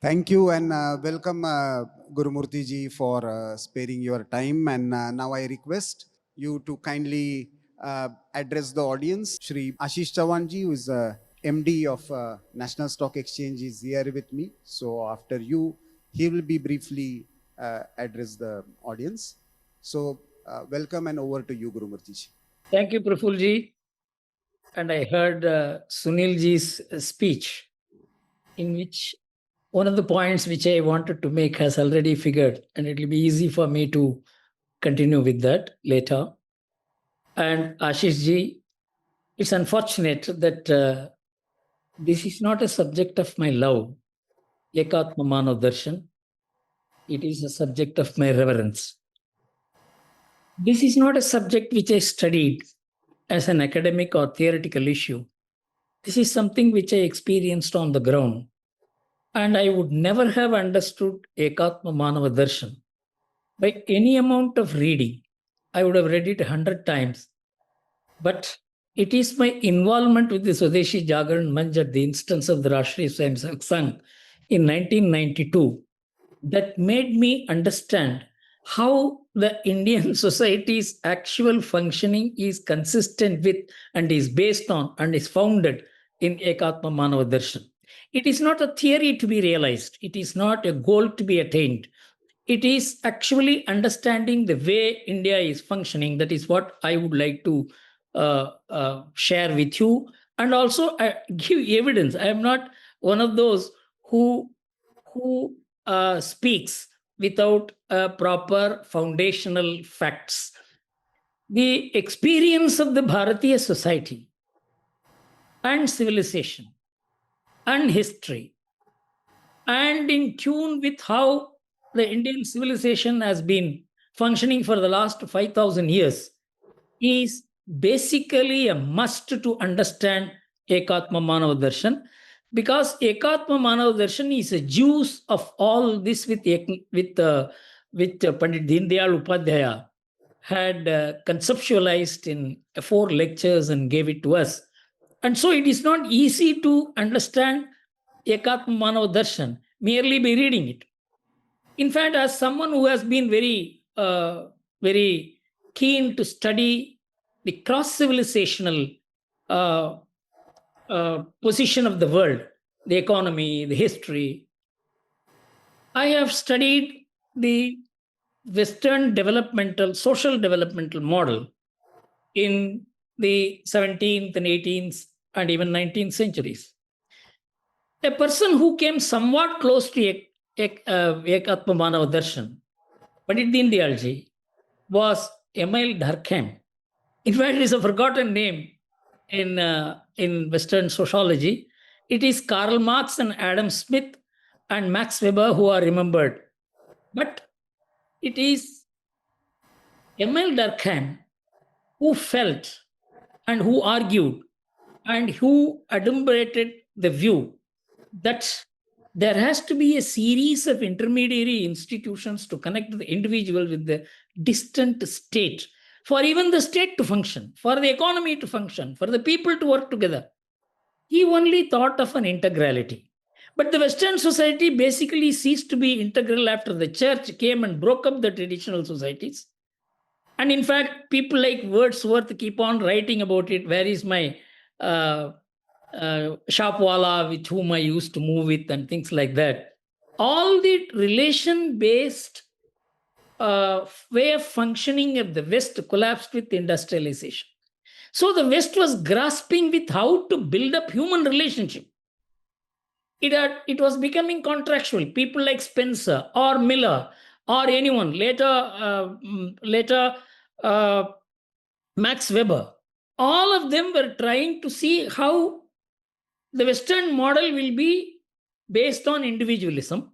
Thank you and welcome Gurumurthy ji for sparing your time. And now I request you to kindly address the audience. Shri Ashish Chavan ji, who is MD of National Stock Exchange, is here with me. So after you, he will be briefly address the audience. So welcome and over to you, Gurumurthy ji. Thank you, Prafulji. And I heard Sunilji's speech, in which one of the points which I wanted to make has already figured, and it will be easy for me to continue with that later. And Ashishji, it's unfortunate that this is not a subject of my love, Ekatma Manav Darshan. It is a subject of my reverence. This is not a subject which I studied as an academic or theoretical issue. This is something which I experienced on the ground. And I would never have understood Ekatma Manava Darshan by any amount of reading. I would have read it 100 times. But it is my involvement with the Swadeshi Jagaran Manch at the instance of the Rashtriya Swayamsevak Sangh in 1992 that made me understand how the Indian society's actual functioning is consistent with and is based on and is founded in Ekatma Manava Darshan. It is not a theory to be realized. It is not a goal to be attained. It is actually understanding the way India is functioning. That is what I would like to share with you, and also give evidence. I am not one of those who speaks without proper foundational facts. The experience of the Bharatiya society and civilization and history, and in tune with how the Indian civilization has been functioning for the last 5,000 years, is basically a must to understand Ekatma Manava Darshan, because Ekatma Manava Darshan is a juice of all this with Pandit Deen Dayal Upadhyaya had conceptualized in 4 lectures and gave it to us. And so it is not easy to understand Ekatma Manava Darshan merely by reading it. In fact, as someone who has been very keen to study the cross-civilizational position of the world, the economy, the history, I have studied the Western social developmental model in the 17th and 18th and even 19th centuries. A person who came somewhat close to Ekatma Manava Darshan, Pandit Deen Dayal ji, was Emile Durkheim. In fact, it is a forgotten name in Western sociology. It is Karl Marx and Adam Smith and Max Weber who are remembered. But it is Emile Durkheim who felt and who argued and who adumbrated the view that there has to be a series of intermediary institutions to connect the individual with the distant state, for even the state to function, for the economy to function, for the people to work together. He only thought of an integrality. But the Western society basically ceased to be integral after the church came and broke up the traditional societies. And in fact, people like Wordsworth keep on writing about it. Where is my shopwala with whom I used to move with, and things like that. All the relation-based way of functioning of the West collapsed with industrialization. So the West was grasping with how to build up human relationship. It was becoming contractual. People like Spencer or Miller or anyone later Max Weber, all of them were trying to see how the Western model will be based on individualism.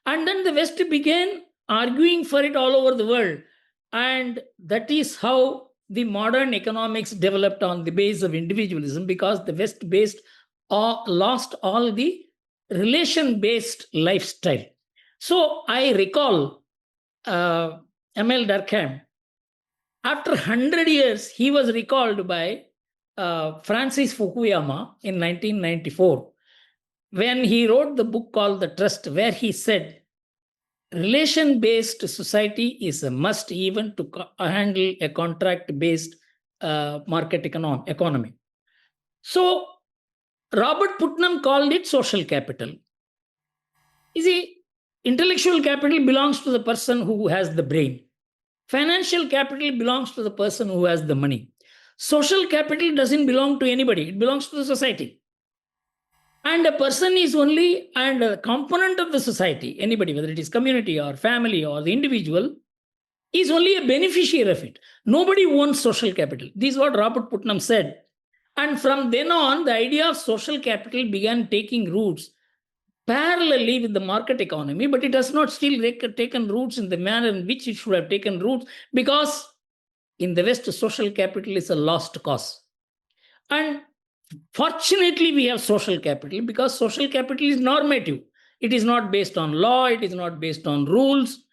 And then the West began arguing for it all over the world. And that is how the modern economics developed on the base of individualism, because the West lost all the relation-based lifestyle. So I recall Emile Durkheim. After 100 years, he was recalled by Francis Fukuyama in 1994. when he wrote the book called The Trust, where he said, relation based society is a must even to handle a contract based market economy. So, Robert Putnam called it social capital. You see, intellectual capital belongs to the person who has the brain. Financial capital belongs to the person who has the money. Social capital doesn't belong to anybody, it belongs to the society. And a person is only and a component of the society, anybody, whether it is community or family or the individual, is only a beneficiary of it. Nobody owns social capital. This is what Robert Putnam said. And from then on, the idea of social capital began taking roots parallelly with the market economy, but it has not still taken roots in the manner in which it should have taken roots, because in the West, social capital is a lost cause. And fortunately, we have social capital because social capital is normative. It is not based on law, it is not based on rules,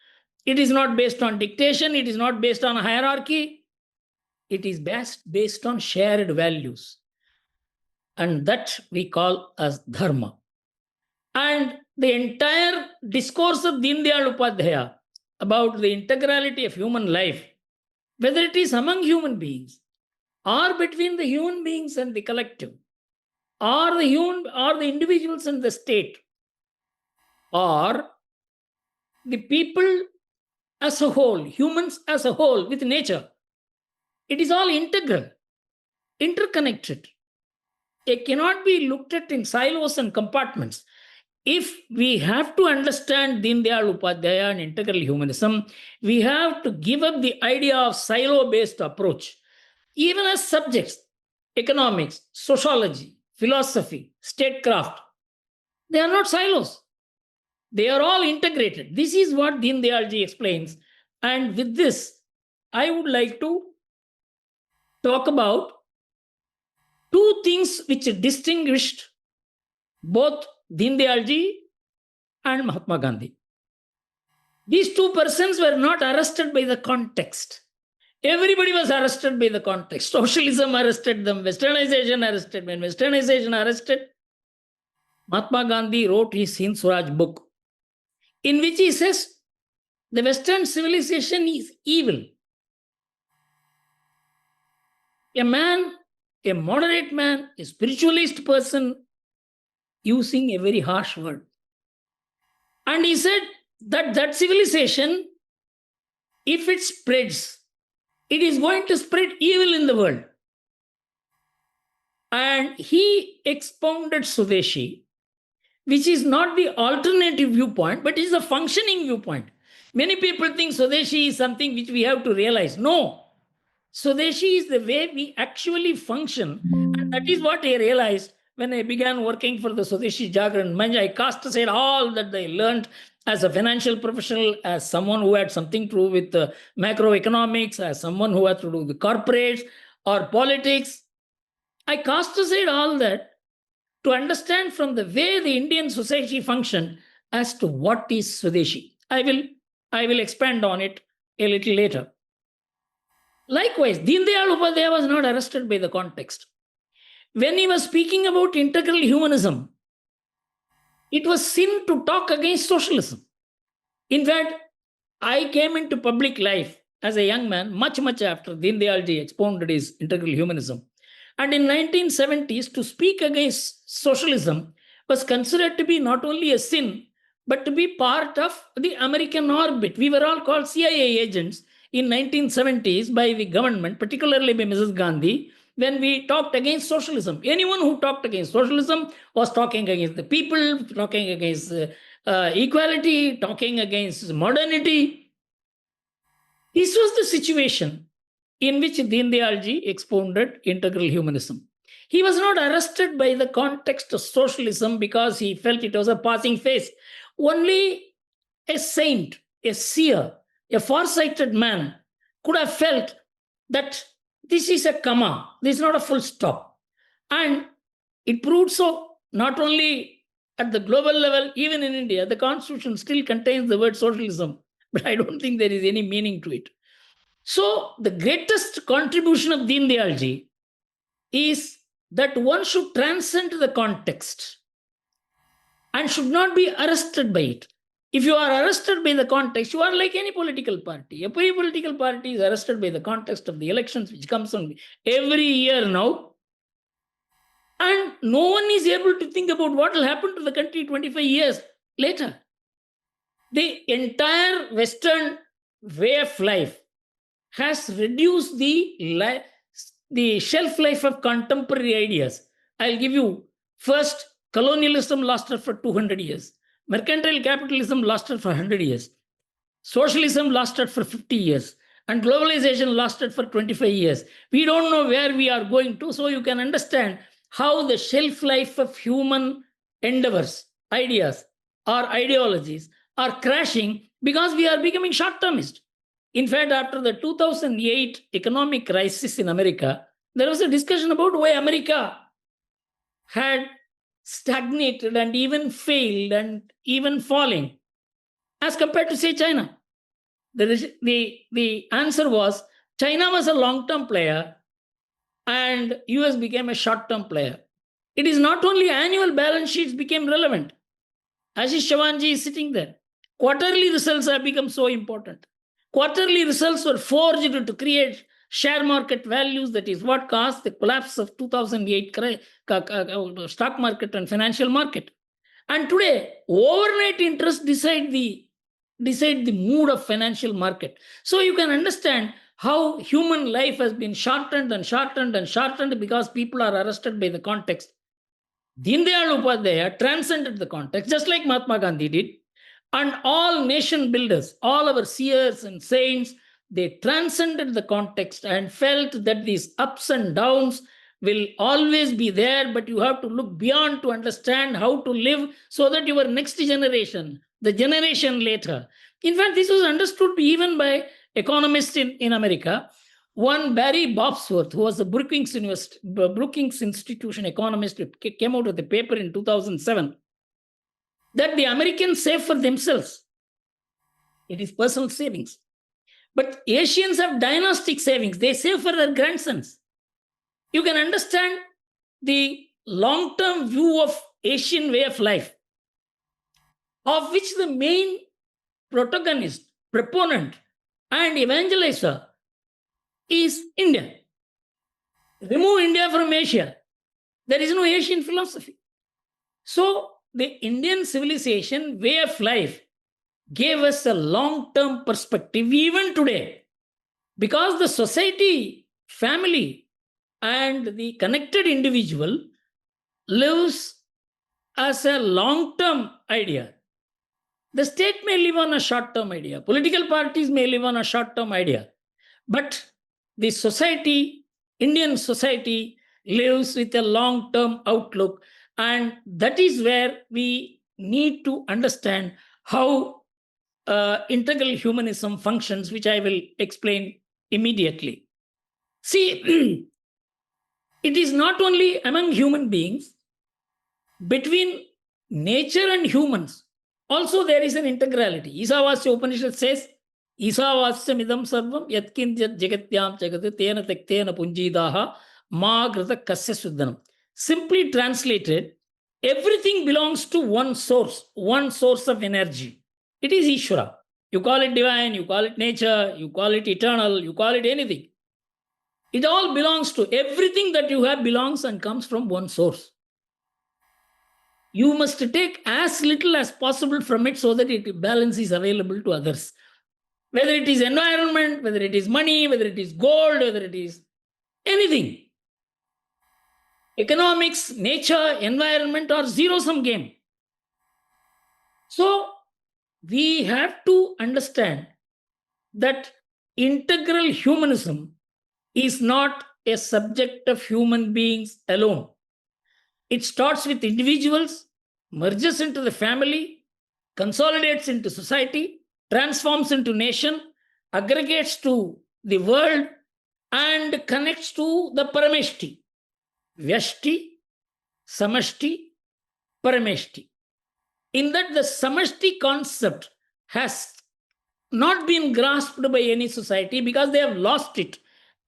it is not based on dictation, it is not based on hierarchy. It is based on shared values. And that we call as Dharma. And the entire discourse of Deen Dayal Upadhyaya about the integrality of human life, whether it is among human beings or between the human beings and the collective, or the individuals and the state, or the people as a whole, humans as a whole with nature, it is all integral, interconnected. It cannot be looked at in silos and compartments. If we have to understand Deen Dayal Upadhyaya and integral humanism, we have to give up the idea of silo-based approach. Even as subjects, economics, sociology, philosophy, statecraft, they are not silos. They are all integrated. This is what Deen Dayal ji explains. And with this, I would like to talk about two things which distinguished both Deen Dayal ji and Mahatma Gandhi. These two persons were not arrested by the context. Everybody was arrested by the context. Socialism arrested them, Westernization arrested. When Westernization arrested, Mahatma Gandhi wrote his Hind Swaraj book, in which he says the Western civilization is evil. A man, a moderate man, a spiritualist person, using a very harsh word. And he said that civilization, if it spreads, it is going to spread evil in the world. And he expounded Swadeshi, which is not the alternative viewpoint, but is a functioning viewpoint. Many people think Swadeshi is something which we have to realize. No. Swadeshi is the way we actually function. And that is what I realized when I began working for the Swadeshi Jagran Manch. I cast aside all that I learned as a financial professional, as someone who had something to do with macroeconomics, as someone who had to do with corporates or politics. I cast aside all that to understand from the way the Indian society functioned as to what is Swadeshi. I will expand on it a little later. Likewise, Deen Dayal Upadhyaya was not arrested by the context. When he was speaking about integral humanism, it was sin to talk against socialism. In fact, I came into public life as a young man much after Deen Dayal ji expounded his integral humanism. And in 1970s, to speak against socialism was considered to be not only a sin, but to be part of the American orbit. We were all called CIA agents in 1970s by the government, particularly by Mrs. Gandhi, when we talked against socialism. Anyone who talked against socialism was talking against the people, talking against equality, talking against modernity. This was the situation in which Deen Dayal ji expounded integral humanism. He was not arrested by the context of socialism because he felt it was a passing phase. Only a saint, a seer, a far-sighted man could have felt that this is a comma, this is not a full stop. And it proved so, not only at the global level, even in India, the constitution still contains the word socialism, but I don't think there is any meaning to it. So the greatest contribution of Deen Dayal ji is that one should transcend the context. and should not be arrested by it. If you are arrested by the context, you are like any political party. A political party is arrested by the context of the elections, which comes on every year now. And no one is able to think about what will happen to the country 25 years later. The entire Western way of life has reduced the shelf life of contemporary ideas. I'll give you first, colonialism lasted for 200 years. Mercantile capitalism lasted for 100 years. Socialism lasted for 50 years. And globalization lasted for 25 years. We don't know where we are going to, so you can understand how the shelf life of human endeavors, ideas, or ideologies are crashing because we are becoming short termist. In fact, after the 2008 economic crisis in America, there was a discussion about why America had stagnated and even failed and even falling as compared to, say, China. The answer was China was a long-term player and US became a short-term player. It is not only annual balance sheets became relevant. Ashish Chavanji is sitting there. Quarterly results have become so important. Quarterly results were forged to create share market values. That is what caused the collapse of 2008 stock market and financial market. And today, overnight interest decide the mood of financial market. So you can understand how human life has been shortened and shortened and shortened because people are arrested by the context. Deendayal Upadhyaya transcended the context, just like Mahatma Gandhi did. And all nation builders, all our seers and saints, they transcended the context and felt that these ups and downs will always be there, but you have to look beyond to understand how to live so that your next generation, the generation later. In fact, this was understood even by economists in America. One Barry Bobsworth, who was a Brookings Institution economist, came out with a paper in 2007 that the Americans save for themselves. It is personal savings. But Asians have dynastic savings. They save for their grandsons. You can understand the long-term view of Asian way of life, of which the main protagonist, proponent, and evangelizer is India. Remove India from Asia. There is no Asian philosophy. So the Indian civilization way of life gave us a long-term perspective even today, because the society, family, and the connected individual lives as a long-term idea. The state may live on a short-term idea. Political parties may live on a short-term idea. But the society, Indian society, lives with a long-term outlook. And that is where we need to understand how integral humanism functions, which I will explain immediately. See, it is not only among human beings, between nature and humans, also there is an integrality. Isavasya Upanishad says, Isavasyam idam sarvam yatkinjat jagatyam jagat tena tektena punjidaha ma grata kasya suddhanam. Simply translated, everything belongs to one source of energy. It is Ishvara. You call it divine, you call it nature, you call it eternal, you call it anything. It all belongs to, everything that you have belongs and comes from one source. You must take as little as possible from it so that balance is available to others. Whether it is environment, whether it is money, whether it is gold, whether it is anything. Economics, nature, environment are zero-sum game. So we have to understand that integral humanism is not a subject of human beings alone. It starts with individuals, merges into the family, consolidates into society, transforms into nation, aggregates to the world, and connects to the parameshti. Vyashti, samashti, parameshti. In that, the samashti concept has not been grasped by any society because they have lost it.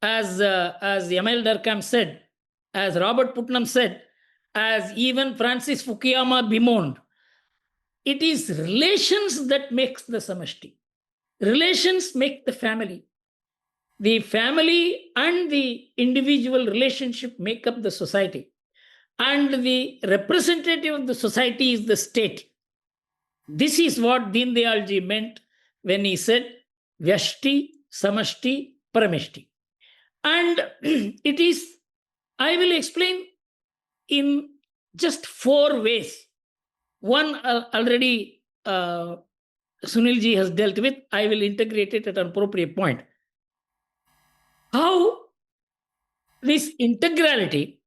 As Emile Durkheim said, as Robert Putnam said, as even Francis Fukuyama bemoaned, it is relations that makes the samashti. Relations make the family. The family and the individual relationship make up the society. And the representative of the society is the state. This is what Deen Dayalji meant when he said Vyashti, Samashti, Parameshti. And it is, I will explain in just 4 ways. One already Sunilji has dealt with. I will integrate it at an appropriate point. How this integrality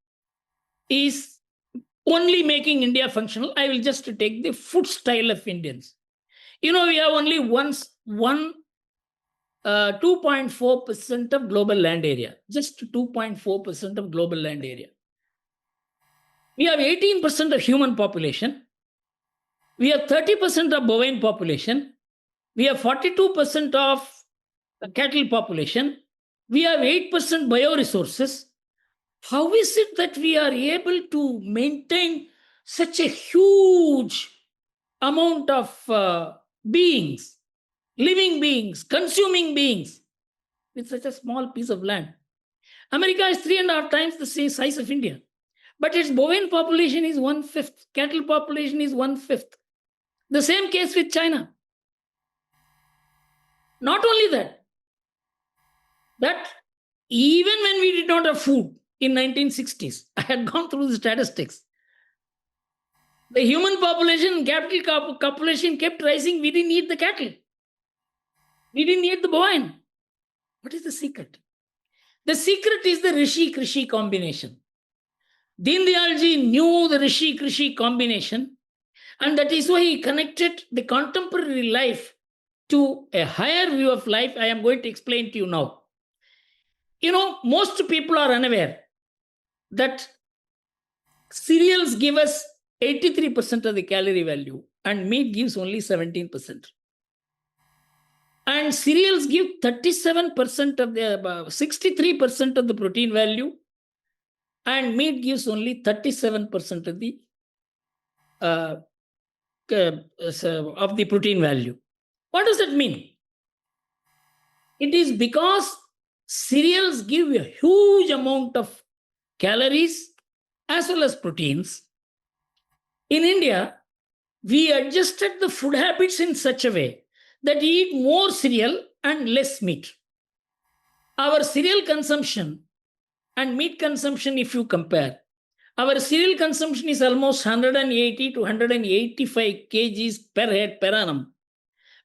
is only making India functional. I will just take the food style of Indians. We have only 2.4% of global land area, just 2.4% of global land area. We have 18% of human population. We have 30% of bovine population. We have 42% of cattle population. We have 8% bioresources. How is it that we are able to maintain such a huge amount of beings, living beings, consuming beings, with such a small piece of land? America is 3.5 times the same size of India, but its bovine population is 1/5, cattle population is 1/5. The same case with China. Not only that even when we did not have food in 1960s, I had gone through the statistics. The human population, cattle population kept rising. We didn't eat the cattle. We didn't eat the bovine. What is the secret? The secret is the Rishi-Krishi combination. Deen Dayalji knew the Rishi-Krishi combination, and that is why he connected the contemporary life to a higher view of life. I am going to explain to you now. Most people are unaware that cereals give us 83% of the calorie value and meat gives only 17%. And cereals give 37% of the 63% of the protein value, and meat gives only 37% of the protein value. What does that mean? It is because cereals give a huge amount of calories as well as proteins. In India, we adjusted the food habits in such a way that we eat more cereal and less meat. Our cereal consumption and meat consumption, if you compare, our cereal consumption is almost 180 to 185 kgs per head per annum,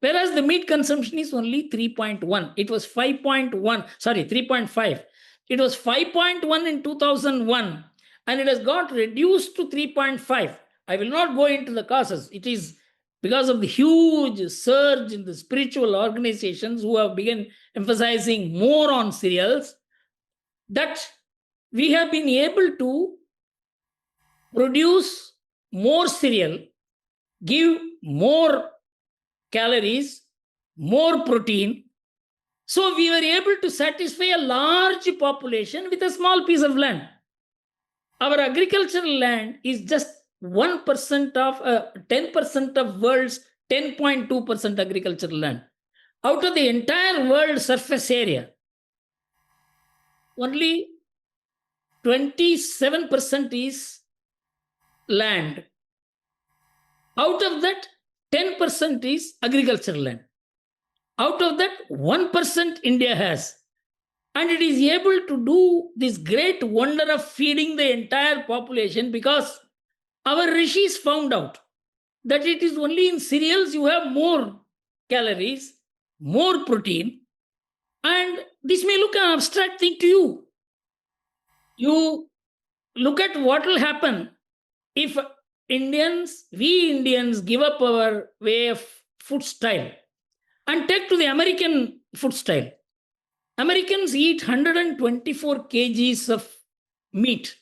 whereas the meat consumption is only 3.1. It was 3.5. It was 5.1 in 2001, and it has got reduced to 3.5. I will not go into the causes. It is because of the huge surge in the spiritual organizations who have begun emphasizing more on cereals that we have been able to produce more cereal, give more calories, more protein. So we were able to satisfy a large population with a small piece of land. Our agricultural land is just 1% of 10% of world's 10.2% agricultural land. Out of the entire world surface area, only 27% is land. Out of that, 10% is agricultural land. Out of that, 1% India has. And it is able to do this great wonder of feeding the entire population because our rishis found out that it is only in cereals you have more calories, more protein. And this may look an abstract thing to you. You look at what will happen if we Indians give up our way of food style and take to the American food style. Americans eat 124 kgs of meat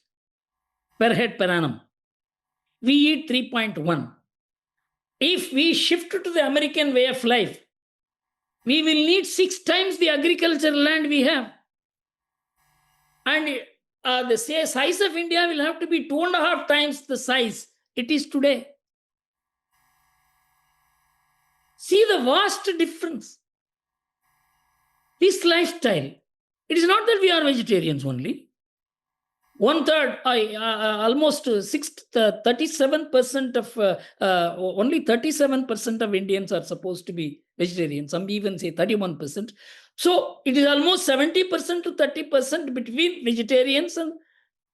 per head per annum. We eat 3.1. If we shift to the American way of life, we will need 6 times the agricultural land we have. And the size of India will have to be 2.5 times the size it is today. See the vast difference. This lifestyle, it is not that we are vegetarians only. One third, almost 37% of only 37% of Indians are supposed to be vegetarian. Some even say 31%. So it is almost 70% to 30% between vegetarians and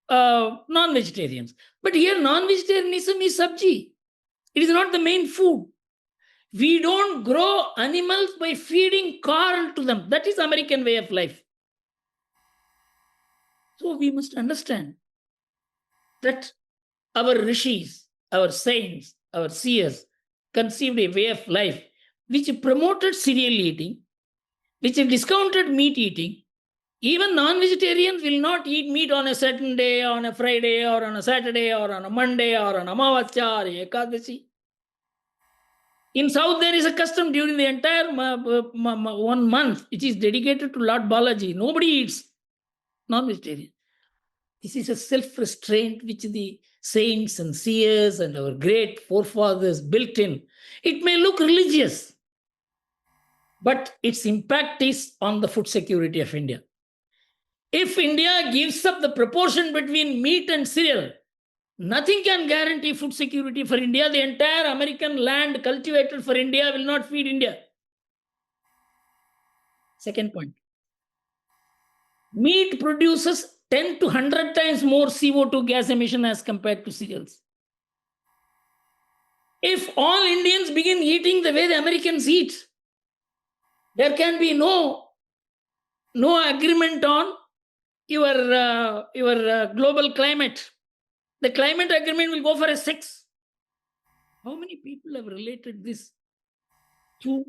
non-vegetarians. But here, non-vegetarianism is sabji. It is not the main food. We don't grow animals by feeding corn to them. That is American way of life. So we must understand that our rishis, our saints, our seers conceived a way of life which promoted cereal eating, which discounted meat eating. Even non-vegetarians will not eat meat on a certain day, on a Friday, or on a Saturday, or on a Monday, or on Amavasya or Ekadashi. In South, there is a custom during the entire 1 month, which is dedicated to Lord Balaji. Nobody eats non-vegetarian. This is a self-restraint which the saints and seers and our great forefathers built in. It may look religious, but its impact is on the food security of India. If India gives up the proportion between meat and cereal, nothing can guarantee food security for India. The entire American land cultivated for India will not feed India. Second point. Meat produces 10 to 100 times more CO2 gas emission as compared to cereals. If all Indians begin eating the way the Americans eat, there can be no agreement on your global climate. The climate agreement will go for a 6. How many people have related this to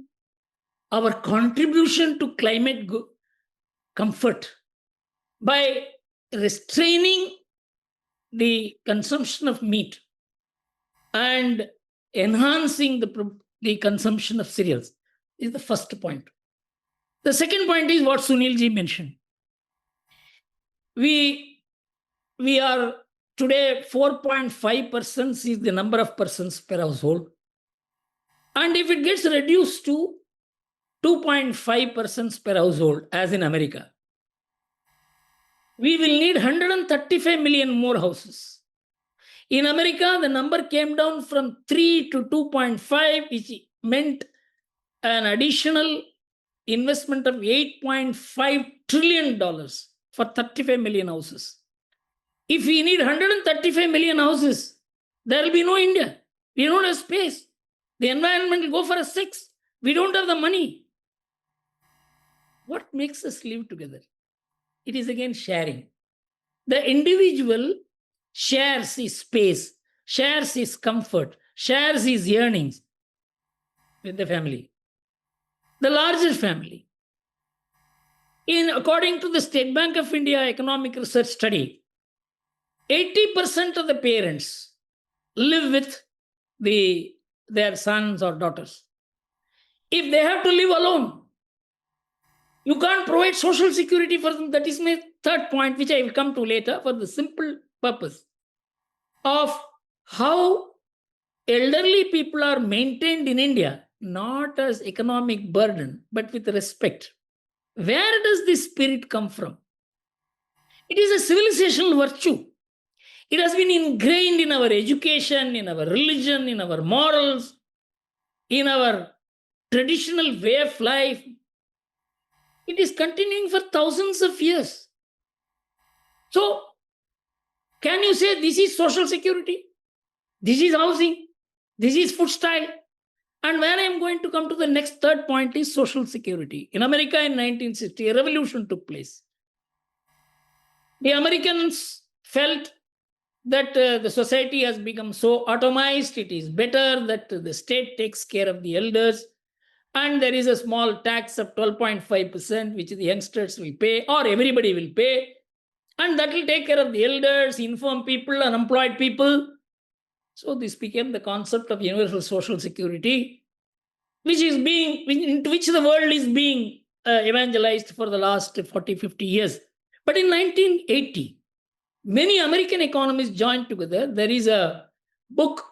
our contribution to climate comfort by restraining the consumption of meat and enhancing the consumption of cereals? Is the first point. The second point is what Sunilji mentioned. We are today 4.5 persons is the number of persons per household. And if it gets reduced to 2.5 persons per household, as in America, we will need 135 million more houses. In America, the number came down from 3 to 2.5, which meant an additional investment of $8.5 trillion for 35 million houses. If we need 135 million houses, there will be no India. We don't have space. The environment will go for a 6. We don't have the money. What makes us live together? It is again sharing. The individual shares his space, shares his comfort, shares his yearnings with the family. The larger family. According to the State Bank of India Economic Research Study, 80% of the parents live with their sons or daughters. If they have to live alone, you can't provide social security for them. That is my third point, which I will come to later, for the simple purpose of how elderly people are maintained in India, not as economic burden, but with respect. Where does this spirit come from? It is a civilizational virtue. It has been ingrained in our education, in our religion, in our morals, in our traditional way of life. It is continuing for thousands of years. So, can you say this is social security? This is housing? This is food style? And where I am going to come to the next third point is social security. In America in 1960, a revolution took place. The Americans felt that the society has become so atomized, it is better that the state takes care of the elders. And there is a small tax of 12.5%, which the youngsters will pay, or everybody will pay. And that will take care of the elders, infirm people, unemployed people. So this became the concept of universal social security, into which the world is being evangelized for the last 40, 50 years. But in 1980, many American economists joined together. There is a book,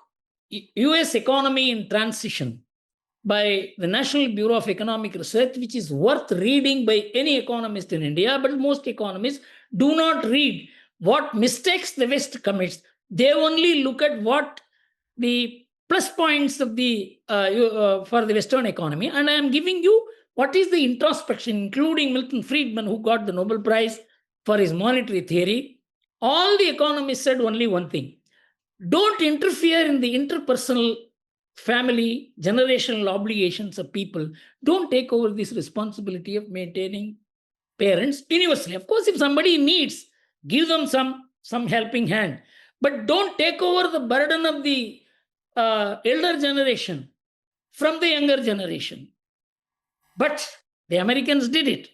US Economy in Transition, by the National Bureau of Economic Research, which is worth reading by any economist in India, but most economists do not read what mistakes the West commits. They only look at what the plus points of the for the Western economy. And I am giving you what is the introspection, including Milton Friedman, who got the Nobel Prize for his monetary theory. All the economists said only one thing: don't interfere in the interpersonal, family, generational obligations of people. Don't take over this responsibility of maintaining parents universally. Of course, if somebody needs, give them some helping hand, but don't take over the burden of the elder generation from the younger generation. But the Americans did it.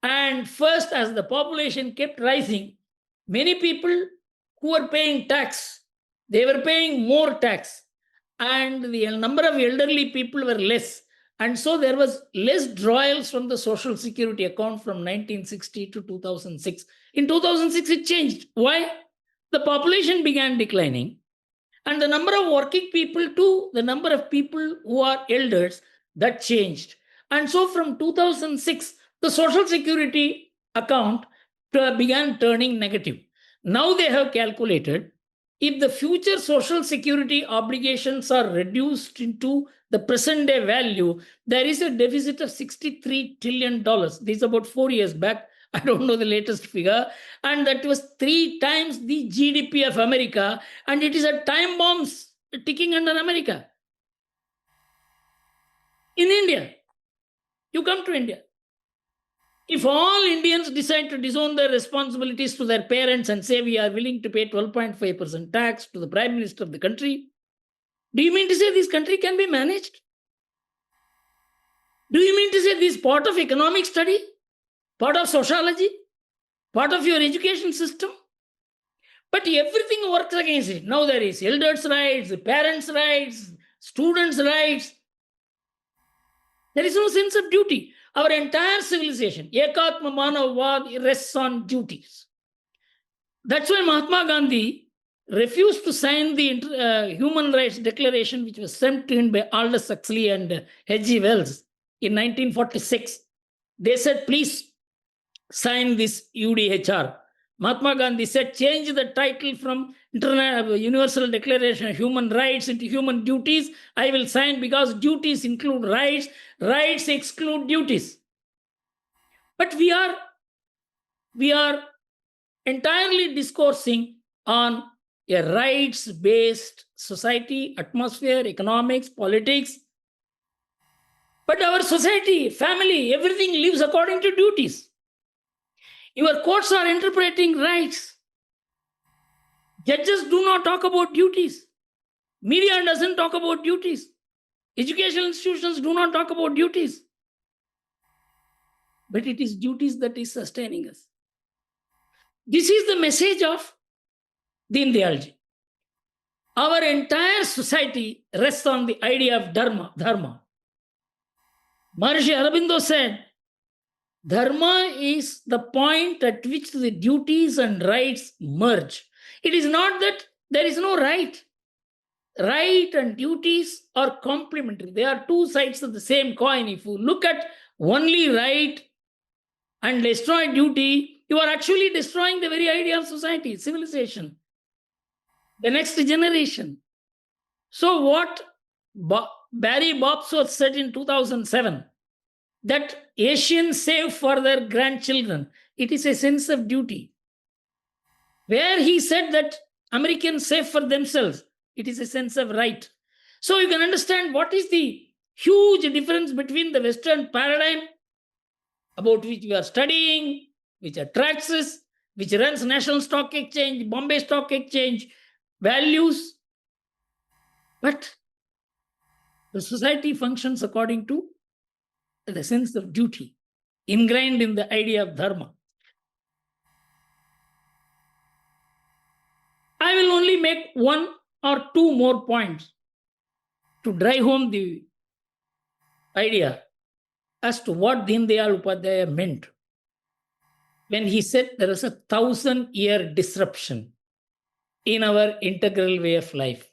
And first, as the population kept rising, many people who were paying tax, they were paying more tax, and the number of elderly people were less. And so there was less drawals from the social security account from 1960 to 2006. In 2006, it changed. Why? The population began declining, and the number of working people to the number of people who are elders, that changed. And so from 2006, the social security account began turning negative. Now they have calculated, if the future social security obligations are reduced into the present day value, there is a deficit of $63 trillion. This is about 4 years back. I don't know the latest figure. And that was 3 times the GDP of America. And it is a time bomb ticking under America. In India, you come to India. If all Indians decide to disown their responsibilities to their parents and say we are willing to pay 12.5% tax to the Prime Minister of the country, do you mean to say this country can be managed? Do you mean to say this is part of economic study? Part of sociology? Part of your education system? But everything works against it. Now there is elders' rights, parents' rights, students' rights. There is no sense of duty. Our entire civilization, Ekatma Manavad, rests on duties. That's why Mahatma Gandhi refused to sign the Human Rights Declaration, which was sent in by Aldous Huxley and H.G. Wells in 1946. They said, please sign this UDHR. Mahatma Gandhi said, change the title from Universal Declaration of Human Rights into Human Duties. I will sign, because duties include rights, rights exclude duties. But we are entirely discoursing on a rights-based society, atmosphere, economics, politics. But our society, family, everything lives according to duties. Your courts are interpreting rights. Judges do not talk about duties. Media doesn't talk about duties. Educational institutions do not talk about duties. But it is duties that is sustaining us. This is the message of Deen Dayalji. Our entire society rests on the idea of Dharma. Maharishi Aurobindo said, Dharma is the point at which the duties and rights merge. It is not that there is no right. Right and duties are complementary. They are two sides of the same coin. If you look at only right and destroy duty, you are actually destroying the very idea of society, civilization, the next generation. So what Barry Bobsworth said in 2007, that Asians save for their grandchildren, it is a sense of duty. Where he said that Americans save for themselves, it is a sense of right. So you can understand what is the huge difference between the Western paradigm, about which we are studying, which attracts us, which runs National Stock Exchange, Bombay Stock Exchange, values. But the society functions according to the sense of duty, ingrained in the idea of Dharma. I will only make 1 or 2 more points to drive home the idea as to what Deen Dayal Upadhyaya meant when he said there is a 1,000-year disruption in our integral way of life.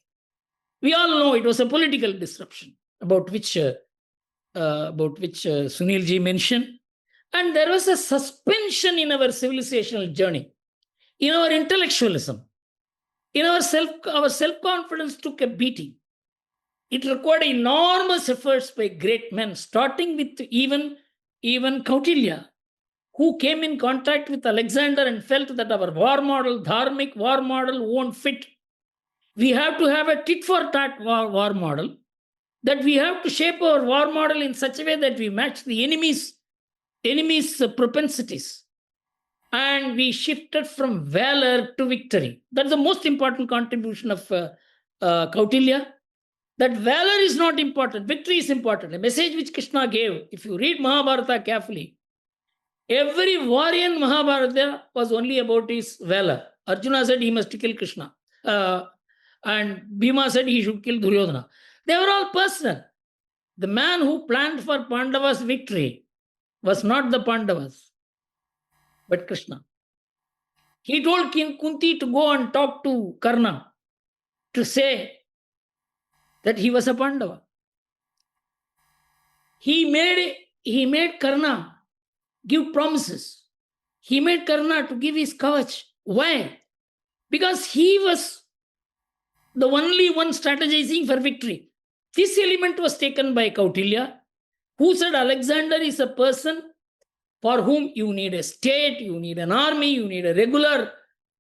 We all know it was a political disruption, about which about which Sunilji mentioned. And there was a suspension in our civilizational journey, in our intellectualism, in our self-confidence took a beating. It required enormous efforts by great men, starting with even Kautilya, who came in contact with Alexander and felt that our war model, dharmic war model, won't fit. We have to have a tit for tat war model, that we have to shape our war model in such a way that we match the enemy's propensities. And we shifted from valor to victory. That's the most important contribution of Kautilya. That valor is not important, victory is important. A message which Krishna gave, if you read Mahabharata carefully, every warrior in Mahabharata was only about his valor. Arjuna said he must kill Krishna. And Bhima said he should kill Duryodhana. They were all personal. The man who planned for Pandavas' victory was not the Pandavas, but Krishna. He told King Kunti to go and talk to Karna to say that he was a Pandava. He made Karna give promises. He made Karna to give his kavach. Why? Because he was the only one strategizing for victory. This element was taken by Kautilya, who said Alexander is a person for whom you need a state, you need an army, you need a regular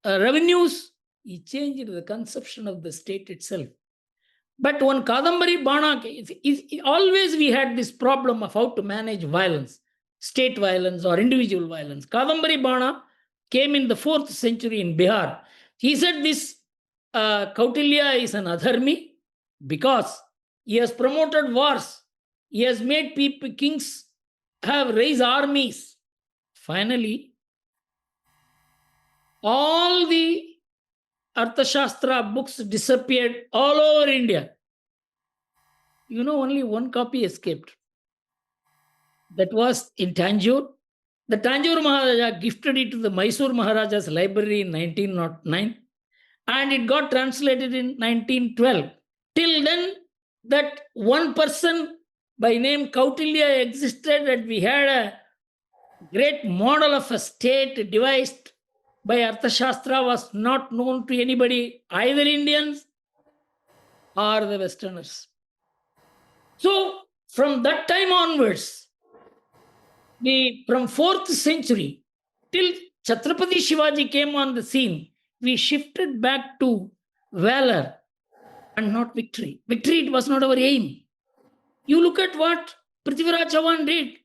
revenues. He changed the conception of the state itself. But when Kadambari Bana, always we had this problem of how to manage violence, state violence or individual violence. Kadambari Bana came in the 4th century in Bihar. He said this Kautilya is an adharmi because he has promoted wars. He has made kings have raised armies. Finally, all the Arthashastra books disappeared all over India. Only one copy escaped. That was in Tanjore. The Tanjore Maharaja gifted it to the Mysore Maharaja's library in 1909, and it got translated in 1912. Till then, that one person by name Kautilya existed, and we had a great model of a state devised by Arthashastra was not known to anybody, either Indians or the Westerners. So from that time onwards, from 4th century till Chhatrapati Shivaji came on the scene, we shifted back to valor and not victory. Victory, it was not our aim. You look at what Prithviraj Chauhan did.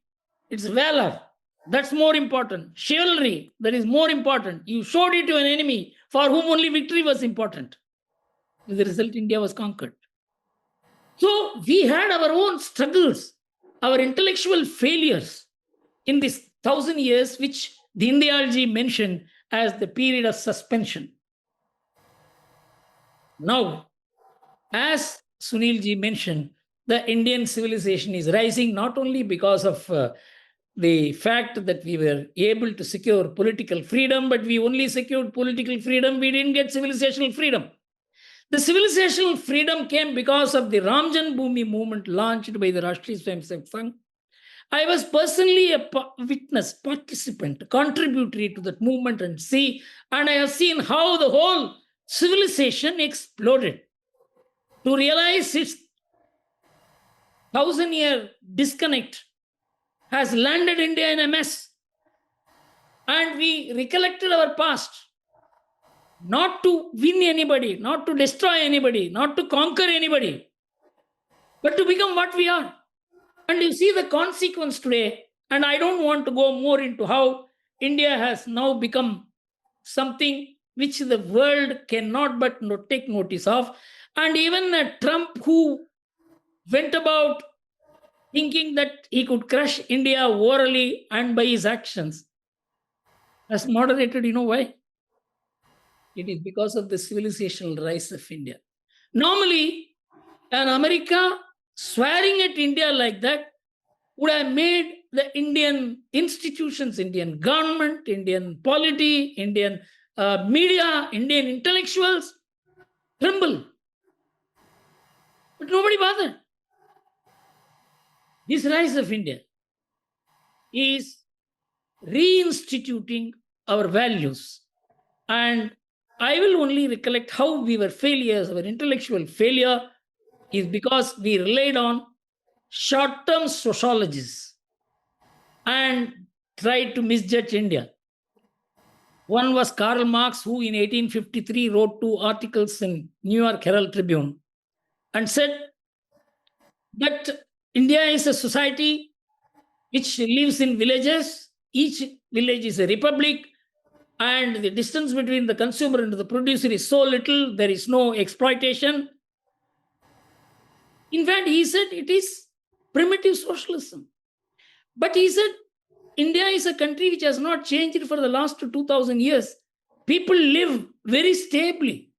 It's valor. That's more important. Chivalry, that is more important. You showed it to an enemy for whom only victory was important. With the result, India was conquered. So we had our own struggles, our intellectual failures in this 1,000 years, which Dindayalji mentioned as the period of suspension. Now, as Sunilji mentioned, the Indian civilization is rising not only because of the fact that we were able to secure political freedom, but we only secured political freedom, we didn't get civilizational freedom. The civilizational freedom came because of the Ram Janmabhoomi movement launched by the Rashtriya Swayamsevak Sangh. I was personally a witness, participant, contributory to that movement, and I have seen how the whole civilization exploded. To realize its 1,000-year disconnect has landed India in a mess. And we recollected our past, not to win anybody, not to destroy anybody, not to conquer anybody, but to become what we are. And you see the consequence today. And I don't want to go more into how India has now become something which the world cannot but take notice of. And even Trump, who went about thinking that he could crush India orally and by his actions, has moderated. You know why? It is because of the civilizational rise of India. Normally, an America swearing at India like that would have made the Indian institutions, Indian government, Indian polity, Indian media, Indian intellectuals tremble. But nobody bothered. This rise of India is reinstituting our values. And I will only recollect how we were failures. Our intellectual failure is because we relied on short term sociologies and tried to misjudge India. One was Karl Marx, who in 1853 wrote 2 articles in New York Herald Tribune and said that India is a society which lives in villages. Each village is a republic, and the distance between the consumer and the producer is so little, there is no exploitation. In fact, he said it is primitive socialism. But he said India is a country which has not changed for the last 2000 years. People live very stably.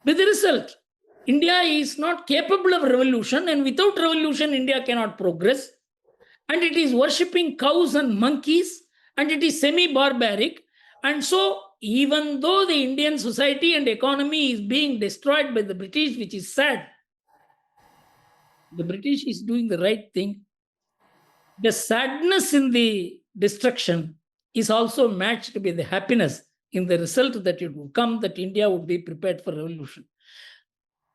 With the result, India is not capable of revolution, and without revolution, India cannot progress. And it is worshipping cows and monkeys, and it is semi barbaric. And so, even though the Indian society and economy is being destroyed by the British, which is sad, the British is doing the right thing. The sadness in the destruction is also matched with the happiness in the result that it would come, that India would be prepared for revolution.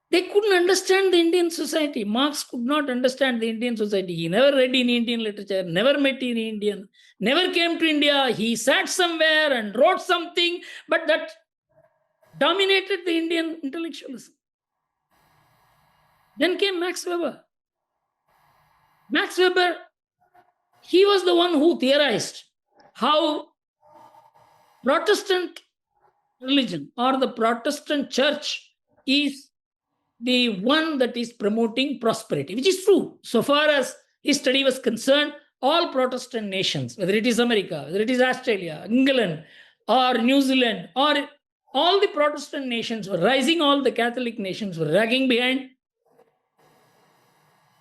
They couldn't understand the Indian society. Marx could not understand the Indian society. He never read in Indian literature, never met in Indian, never came to India. He sat somewhere and wrote something, but that dominated the Indian intellectualism. Then came Max Weber. Max Weber, he was the one who theorized how Protestant religion or the Protestant church is the one that is promoting prosperity, which is true. So far as his study was concerned, all Protestant nations, whether it is America, whether it is Australia, England, or New Zealand, or all the Protestant nations were rising, all the Catholic nations were lagging behind.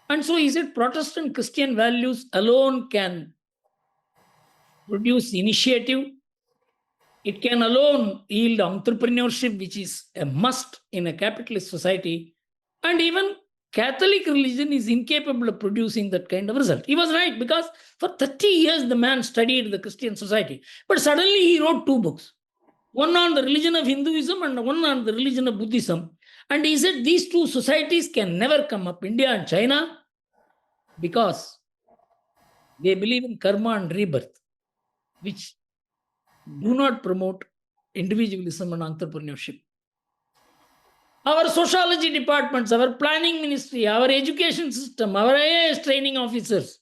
And so he said Protestant Christian values alone can produce initiative. It can alone yield entrepreneurship, which is a must in a capitalist society. And even Catholic religion is incapable of producing that kind of result. He was right, because for 30 years the man studied the Christian society. But suddenly he wrote 2 books, one on the religion of Hinduism and one on the religion of Buddhism. And he said these 2 societies can never come up, India and China, because they believe in karma and rebirth, which do not promote individualism and entrepreneurship. Our sociology departments, our planning ministry, our education system, our IAS training officers,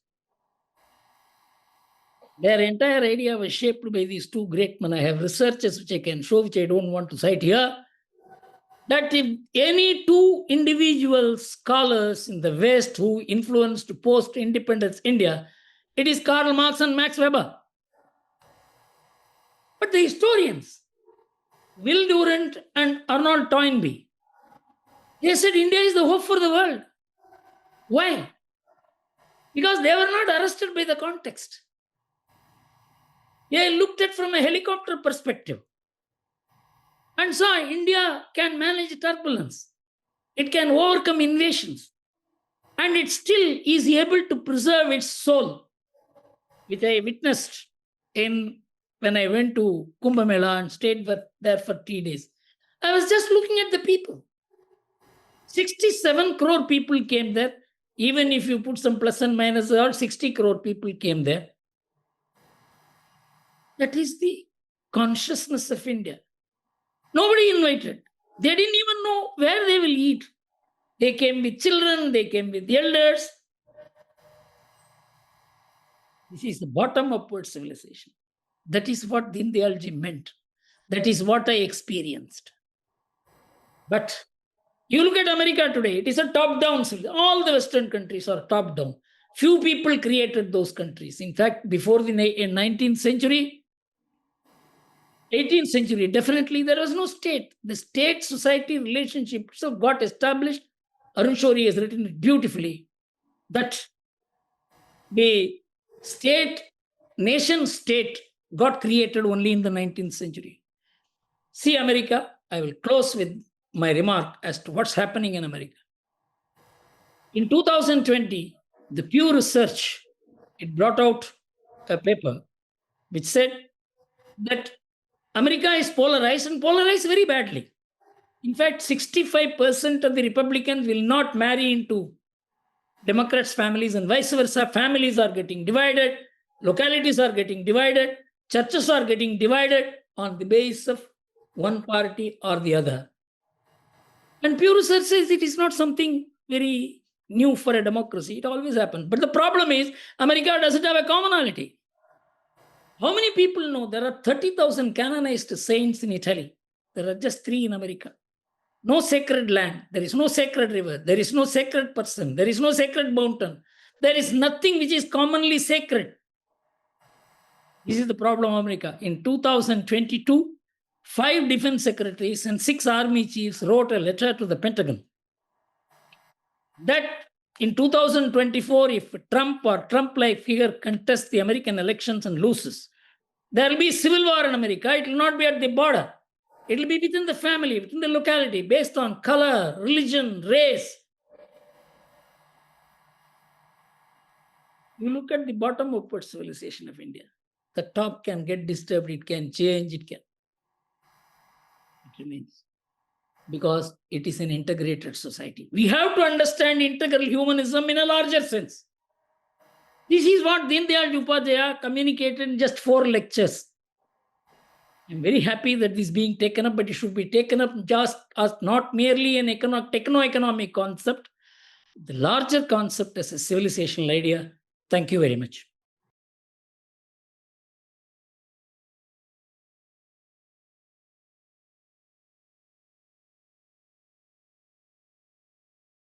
their entire idea was shaped by these 2 great men. I have researches which I can show, which I don't want to cite here, that if any 2 individual scholars in the West who influenced post-independence India, it is Karl Marx and Max Weber. But the historians, Will Durant and Arnold Toynbee, they said India is the hope for the world. Why? Because they were not arrested by the context. They looked at from a helicopter perspective and saw India can manage turbulence. It can overcome invasions. And it still is able to preserve its soul, which I witnessed when I went to Kumbh Mela and stayed there for 3 days. I was just looking at the people. 67 crore people came there. Even if you put some plus and minus, all 60 crore people came there. That is the consciousness of India. Nobody invited. They didn't even know where they will eat. They came with children, they came with elders. This is the bottom upward civilization. That is what Deen Dayal ji meant. That is what I experienced. But you look at America today, it is a top-down civilization. All the Western countries are top-down. Few people created those countries. In fact, before the 19th century, 18th century, definitely there was no state. The state-society relationship got established. Arun Shourie has written it beautifully, that the nation-state got created only in the 19th century. See America. I will close with my remark as to what's happening in America. In 2020, the Pew Research, it brought out a paper which said that America is polarized and polarized very badly. In fact, 65% of the Republicans will not marry into Democrats' families, and vice versa. Families are getting divided, localities are getting divided, churches are getting divided on the basis of one party or the other. And Pew Research says it is not something very new for a democracy. It always happens. But the problem is, America doesn't have a commonality. How many people know there are 30,000 canonized saints in Italy? There are just 3 in America. No sacred land. There is no sacred river. There is no sacred person. There is no sacred mountain. There is nothing which is commonly sacred. This is the problem of America. In 2022, 5 defense secretaries and 6 army chiefs wrote a letter to the Pentagon that in 2024, if Trump or Trump-like figure contests the American elections and loses, there will be civil war in America. It will not be at the border. It will be within the family, within the locality, based on color, religion, race. You look at the bottom upward civilization of India. The top can get disturbed, it can change, it remains. Because it is an integrated society. We have to understand integral humanism in a larger sense. This is what Deen Dayal Upadhyaya communicated in just 4 lectures. I'm very happy that this is being taken up, but it should be taken up just as not merely an techno-economic concept, the larger concept as a civilizational idea. Thank you very much.